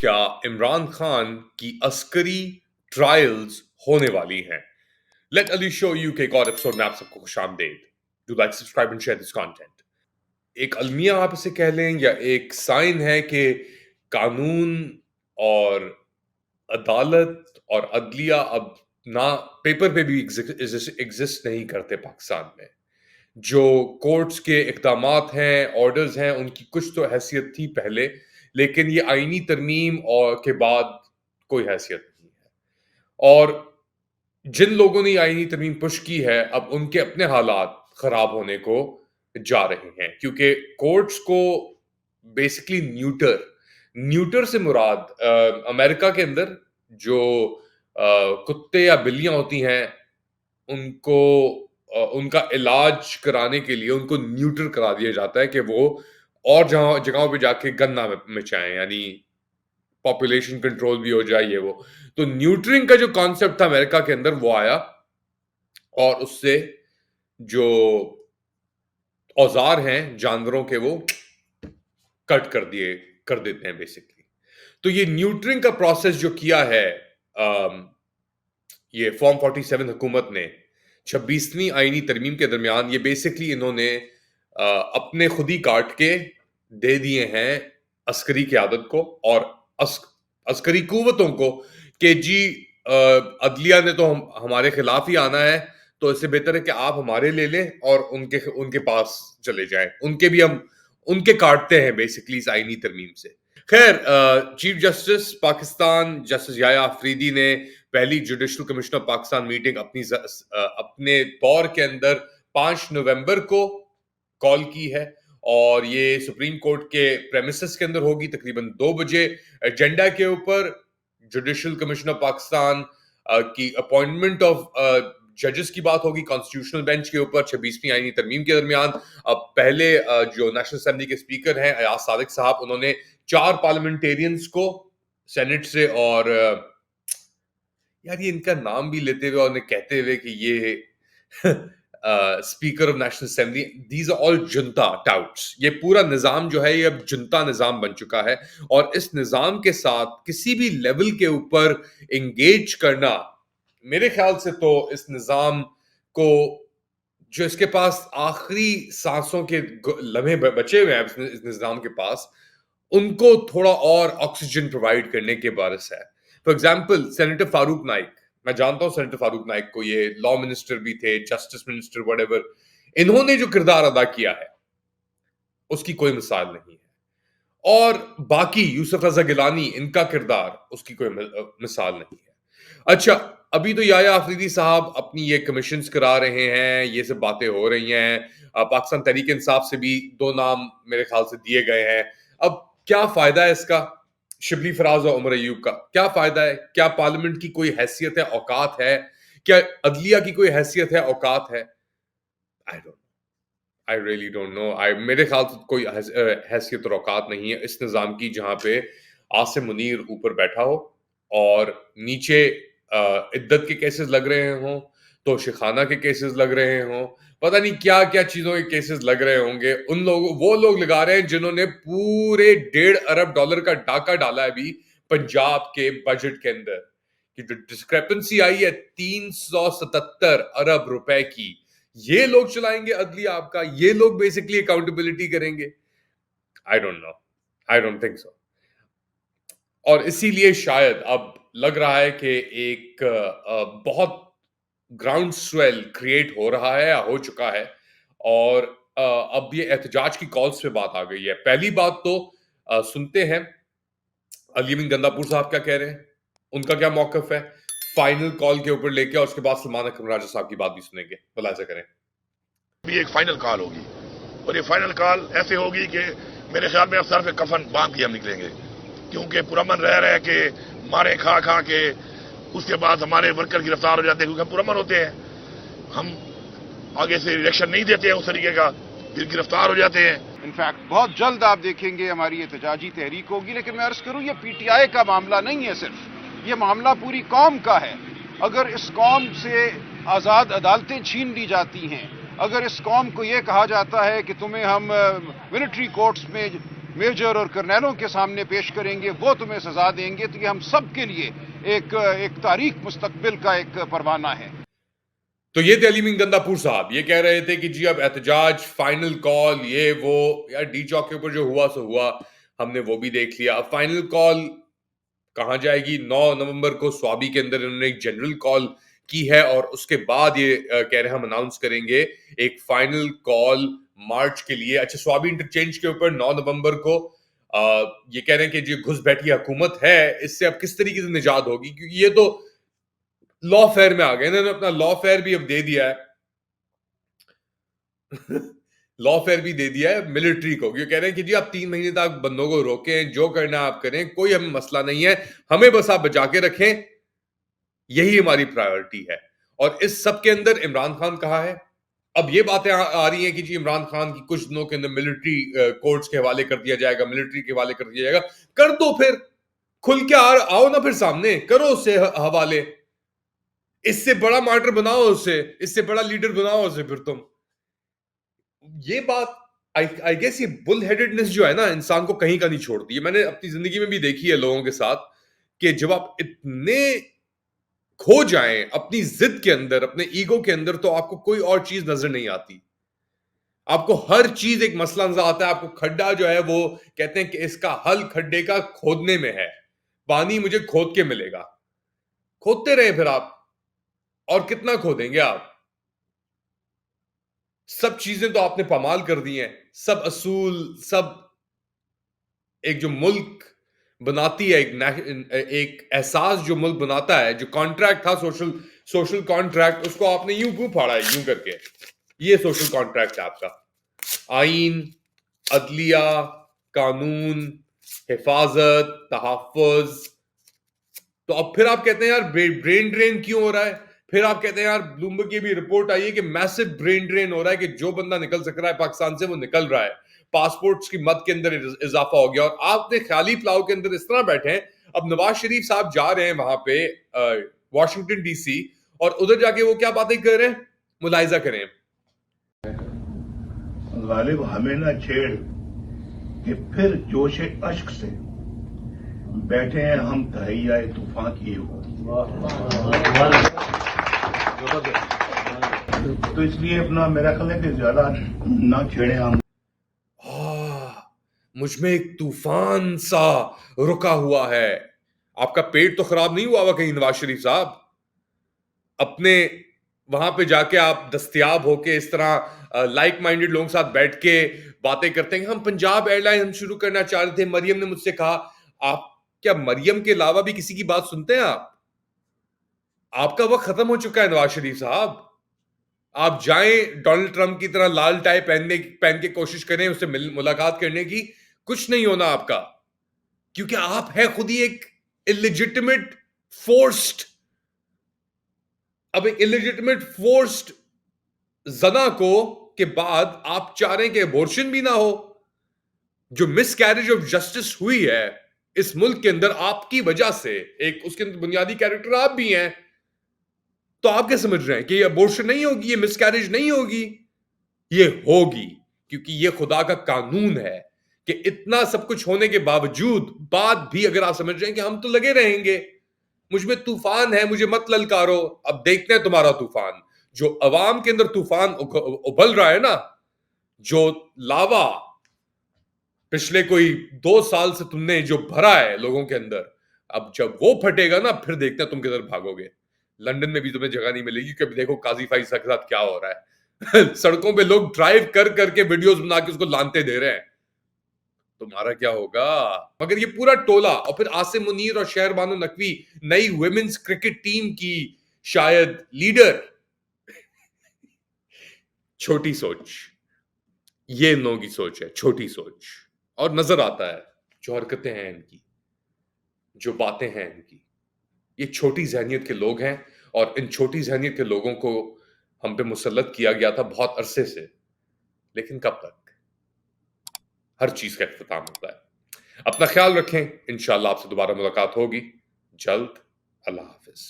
क्या इमरान खान की अस्करी ट्रायल्स होने वाली हैं? लेट अली शो यू के एक और एपिसोड में आप सबको खुशामदीद। Do like, subscribe and share this content. एक अलमिया आप इसे कह लें या एक साइन है कि कानून और अदालत और अदलिया अब ना पेपर पे भी एग्जिस्ट नहीं करते पाकिस्तान में। जो कोर्ट्स के इक़दामात हैं, ऑर्डर्स हैं, उनकी कुछ तो हैसियत थी पहले, लेकिन ये आईनी तरमीम और के बाद कोई हैसियत नहीं है। और जिन लोगों ने ये आईनी तरमीम पुश की है, अब उनके अपने हालात खराब होने को जा रहे हैं, क्योंकि कोर्ट्स को बेसिकली न्यूटर से मुराद अमेरिका के अंदर जो कुत्ते या बिल्लियां होती हैं, उनको उनका इलाज कराने के लिए उनको न्यूटर करा दिया जाता है कि वो और जगहों पे जाके गंदा मचाएं, यानी पॉपुलेशन कंट्रोल भी हो जाए, ये वो। तो न्यूटरिंग का जो कॉन्सेप्ट था अमेरिका के अंदर, वो आया और उससे जो औजार हैं जानवरों के, वो कट कर देते हैं बेसिकली। तो ये न्यूटरिंग का प्रोसेस जो किया है ये फॉर्म 47 हुकूमत ने 26वीं आईनी तरमीम के दरमियान, ये बेसिकली इन्होंने अपने खुद ही काट के दे दिए हैं अस्करी क़यादत को और अस्करी कुव्वतों को कि जी अदलिया ने तो हमारे खिलाफ ही आना है, तो इससे बेहतर है कि आप हमारे ले लें और उनके पास चले जाएं। उनके काटते हैं बेसिकली इस आईनी तरमीम से। खैर, chief justice Pakistan justice Yahya Afridi ने पहली judicial commission of Pakistan meeting अपने दौर के अंदर 5 नवंबर को कॉल की है और ये सुप्रीम कोर्ट के प्रेमिसेस के अंदर होगी तकरीबन 2 बजे। एजेंडा के ऊपर जुडिशल कमीशन ऑफ पाकिस्तान की अपॉइंटमेंट ऑफ जजेस की बात होगी, कॉन्स्टिट्यूशनल बेंच के ऊपर 26वीं आईनी तरमीम के दरमियान। अब पहले जो नेशनल असेंबली के स्पीकर हैं अयाज सादिक साहब, उन्होंने 4 पार्लियामेंटेरियंस को सेनेट से, और यार ये इनका नाम भी लेते हुए और उन्हें कहते हुए कि ये speaker of national assembly, these are all junta touts. ये पूरा निजाम जो है ये अब जुंता निजाम बन चुका है और इस निजाम के साथ किसी भी लेवल के ऊपर एंगेज करना, मेरे ख्याल से तो इस निजाम को, जो इसके पास आखिरी सांसों के लम्हे बचे हुए हैं इस निजाम के पास, उनको थोड़ा और ऑक्सीजन प्रोवाइड करने के बारिश है। For example senator Farooq Naik, मैं जानता हूं सेनेटर फारूक नाइक को, ये लॉ मिनिस्टर भी थे, जस्टिस मिनिस्टर, व्हाटएवर। इन्होंने जो किरदार अदा किया है उसकी कोई मिसाल नहीं है, और बाकी यूसुफ रजा गिलानी, इनका किरदार, उसकी कोई मिसाल नहीं है। अच्छा, अभी तो याया अफरीदी साहब अपनी ये कमीशंस करा रहे हैं, ये सब बातें हो रही हैं, पाकिस्तान तहरीक इंसाफ से भी 2 नाम मेरे ख्याल से दिए गए हैं। अब क्या फायदा है इसका, शिबली फराज और उमर अयूब का क्या फायदा है? क्या पार्लियामेंट की कोई हैसियत है, औकात है? क्या अदलिया की कोई हैसियत है, औकात है? I don't I really don't know. मेरे ख्याल से कोई हैसियत और औकात नहीं है इस निजाम की, जहां पे आसिम मुनीर ऊपर बैठा हो और नीचे इद्दत के केसेस लग रहे हों, तो शिखाना के केसेस लग रहे हों, पता नहीं क्या क्या चीजों के केसेस लग रहे होंगे। वो लोग लगा रहे हैं जिन्होंने पूरे $1.5 अरब का डाका डाला है अभी पंजाब के बजट के अंदर, कि जो डिस्क्रेपेंसी आई है 377 अरब रुपए की, ये लोग चलाएंगे अदलिया आपका, ये लोग बेसिकली अकाउंटेबिलिटी करेंगे। I don't know, I don't think so. और इसीलिए शायद अब लग रहा है कि एक बहुत ग्राउंड स्वेल क्रिएट हो रहा है या हो चुका है, और अब ये एहतजाज की कॉल्स पे बात आ गई है। पहली बात तो सुनते हैं अली अमीन गंदापुर साहब क्या कह रहे हैं, उनका क्या मौकफ है फाइनल कॉल के ऊपर लेके, और उसके बाद सलमान अकरम राजा साहब की बात भी सुनेंगे। भला ऐसा करें। भी एक फाइनल कॉल होगी, और ये फाइनल कॉल ऐसे होगी कि मेरे ख्याल में अब सर पे कफन बांध के हम निकलेंगे, क्योंकि पुरमन रह के मारे खा के उसके बाद हमारे वर्कर गिरफ्तार हो जाते हैं, क्योंकि हम पुरमन होते हैं, हम आगे से रिएक्शन नहीं देते हैं उस तरीके का, फिर गिरफ्तार हो जाते हैं। इनफैक्ट बहुत जल्द आप देखेंगे हमारी एहतजाजी तहरीक होगी। लेकिन मैं अर्ज करूं, ये पीटीआई का मामला नहीं है, सिर्फ ये मामला पूरी कौम का है। अगर इस कौम से आज़ाद अदालतें छीन ली जाती हैं, अगर इस कौम को ये कहा जाता है कि तुम्हें हम मिलिट्री कोर्ट्स में मेजर और कर्नलों के सामने पेश करेंगे, वो तुम्हें सजा देंगे। तो ये हम सब के लिए एक तारीख मुस्तकबिल का एक परवाना है। तो ये थे अली मीर गंदापुर साहब, ये कह रहे थे कि जी अब एहतजाज, फाइनल कॉल, ये वो। यार डी चौक के ऊपर जो हुआ सो हुआ, हमने वो भी देख लिया। अब फाइनल कॉल कहां जाएगी? 9 नवंबर को स्वाबी के अंदर इन्होंने एक जनरल कॉल की है और उसके बाद ये कह रहे हैं हम अनाउंस करेंगे एक फाइनल कॉल मार्च के लिए। अच्छा, स्वाबी इंटरचेंज के ऊपर 9 नवंबर को ये कह रहे हैं कि जो घुस बैठी हुकूमत है, इससे अब किस तरीके से निजात होगी, क्योंकि ये तो लॉ फेयर में आ गए। इन्होंने अपना लॉ फेयर भी अब दे दिया है लॉ फेयर भी दे दिया है मिलिट्री को। ये कह रहे हैं कि जी आप 3 महीने तक बंदों को रोकें, जो करना आप करें, कोई हमें मसला नहीं है, हमें बस आप बचा के रखें, यही हमारी प्रायोरिटी है। और इस सब के अंदर इमरान खान कहा है। अब ये बातें आ रही हैं कि जी इमरान खान की कुछ दिनों के अंदर मिलिट्री कोर्ट्स के हवाले कर दिया जाएगा, मिलिट्री के हवाले कर दिया जाएगा। कर दो फिर, खुल के आओ ना फिर सामने, करो उससे हवाले, इससे बड़ा मार्टर बनाओ उसे, इससे बड़ा लीडर बनाओ उसे फिर तुम। ये बात आई गेस ये बुल हेडेडनेस जो है ना, इंसान को कहीं का नहीं छोड़ती है। मैंने अपनी जिंदगी में भी देखी है लोगों के साथ कि जब आप इतने खो जाएं अपनी जिद के अंदर, अपने ईगो के अंदर, तो आपको कोई और चीज नजर नहीं आती। आपको हर चीज एक मसला नजर आता है। आपको खड्डा जो है वो कहते हैं कि इसका हल खड्डे का खोदने में है, पानी मुझे खोद के मिलेगा। खोदते रहे फिर आप, और कितना खोदेंगे आप? सब चीजें तो आपने पामाल कर दी हैं, सब असूल, सब एक जो मुल्क बनाती है, एक एहसास जो मुल्क बनाता है, जो कॉन्ट्रैक्ट था, सोशल सोशल कॉन्ट्रैक्ट, उसको आपने यूं क्यों फाड़ा है यूं करके? ये सोशल कॉन्ट्रैक्ट है आपका। आइन, अदलिया, कानून, हिफाजत, तहफ़्फ़ुज़। तो अब फिर आप कहते हैं यार ब्रेन ड्रेन क्यों हो रहा है? फिर आप कहते हैं यार ब्लूमबर्ग की भी रिपोर्ट आई है कि मैसिव ब्रेन ड्रेन हो रहा है, कि जो बंदा निकल सक रहा है पाकिस्तान से वो निकल रहा है। पासपोर्ट्स की मद के अंदर इजाफा हो गया, और आपने ख्याली प्लाव के अंदर इस तरह बैठे हैं। अब नवाज शरीफ साहब जा रहे हैं वहां पे वॉशिंगटन डीसी, और उधर जाके वो क्या बातें कर रहे हैं, मुलाहिजा करें। गालिब हमें ना छेड़ कि फिर जोशे अश्क से बैठे हैं हम तहैयाए तूफान किए हुए। तो इसलिए अपना मेरा ख्याल है कि ज्यादा ना छेड़े हम। मुझ में एक तूफान सा रुका हुआ है। आपका पेट तो खराब नहीं हुआ कहीं नवाज शरीफ साहब? अपने वहां पे जाके आप दस्तयाब होके इस तरह लाइक माइंडेड लोगों के साथ बैठ के बातें करते हैं। हम पंजाब एयरलाइन हम शुरू करना चाह रहे थे, मरियम ने मुझसे कहा। आप क्या मरियम के अलावा भी किसी की बात सुनते हैं आप? आपका वक्त खत्म हो चुका है नवाज शरीफ साहब। आप जाएं डोनाल्ड ट्रंप की तरह लाल टाई पहन के कोशिश करें उससे मुलाकात करने की, कुछ नहीं होना आपका, क्योंकि आप है खुद ही एक इलिजिटिमेट फोर्स्ड। अब एक इलिजिटिमेट फोर्स्ड जना को के बाद आप चाह रहे हैं कि अबॉर्शन भी ना हो। जो मिस कैरेज ऑफ जस्टिस हुई है इस मुल्क के अंदर आपकी वजह से, एक उसके अंदर बुनियादी कैरेक्टर आप भी हैं, तो आप क्या समझ रहे हैं कि ये अबॉर्शन नहीं होगी, ये मिसकैरेज नहीं होगी? ये होगी, क्योंकि ये खुदा का कानून है कि इतना सब कुछ होने के बाद भी अगर आप समझ रहे हैं कि हम तो लगे रहेंगे, मुझ में तूफान है, मुझे मत ललकारो, अब देखते हैं तुम्हारा तूफान। जो अवाम के अंदर तूफान उबल रहा है ना, जो लावा पिछले कोई 2 साल से तुमने जो भरा है लोगों के अंदर, अब जब वो फटेगा ना, फिर देखते हैं तुम किधर भागोगे। लंदन में भी तुम्हें जगह नहीं मिलेगी, क्योंकि देखो काजी फाइज के साथ क्या हो रहा है सड़कों पे लोग ड्राइव कर करके वीडियोस बना के उसको लानते दे रहे हैं। तुम्हारा क्या होगा? मगर ये पूरा टोला, और फिर आसिम मुनीर और शहर बानो नकवी, नई वुमेन्स क्रिकेट टीम की शायद लीडर। छोटी सोच, ये इन लोगों की सोच है, छोटी सोच। और नजर आता है जो हरकतें हैं इनकी, जो बातें हैं इनकी, ये छोटी जहनियत के लोग हैं। और इन छोटी जहनियत के लोगों को हम पे मुसल्लत किया गया था बहुत अरसे से, लेकिन कब तक? हर चीज का इख्तिताम होता है। अपना ख्याल रखें, इंशाअल्लाह आपसे दोबारा मुलाकात होगी जल्द। अल्लाह हाफिज।